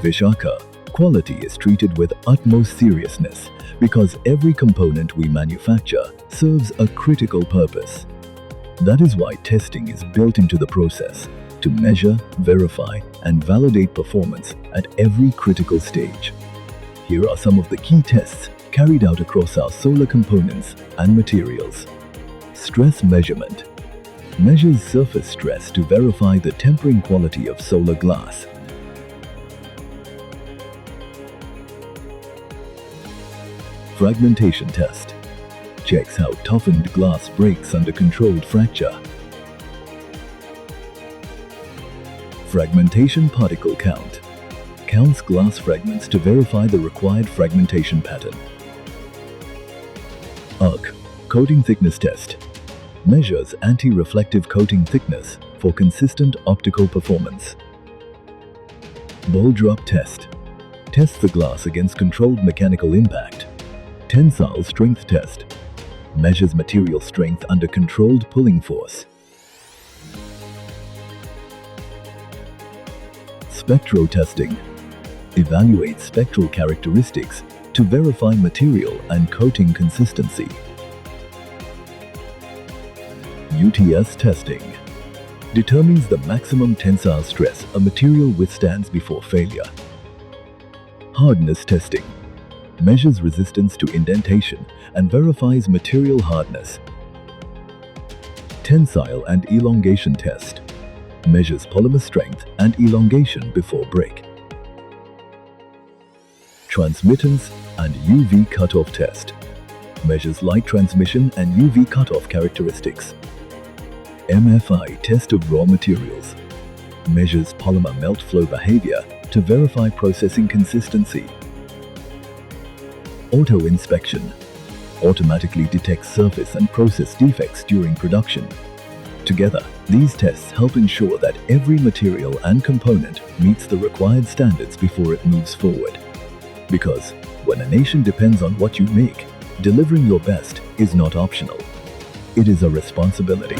Vishaka, quality is treated with utmost seriousness because every component we manufacture serves a critical purpose. That is why testing is built into the process to measure, verify, and validate performance at every critical stage. Here are some of the key tests carried out across our solar components and materials. Stress measurement measures surface stress to verify the tempering quality of solar glass. Fragmentation test checks how toughened glass breaks under controlled fracture. Fragmentation particle count counts glass fragments to verify the required fragmentation pattern. Arc coating thickness test measures anti-reflective coating thickness for consistent optical performance. Ball drop test tests the glass against controlled mechanical impact. Tensile strength test measures material strength under controlled pulling force. Spectro testing evaluates spectral characteristics to verify material and coating consistency. UTS testing determines the maximum tensile stress a material withstands before failure. Hardness testing measures resistance to indentation and verifies material hardness. Tensile and elongation test measures polymer strength and elongation before break. Transmittance and UV cutoff test measures light transmission and UV cutoff characteristics. MFI test of raw materials measures polymer melt flow behavior to verify processing consistency. Auto inspection automatically detects surface and process defects during production. Together, these tests help ensure that every material and component meets the required standards before it moves forward. Because when a nation depends on what you make, delivering your best is not optional. It is a responsibility.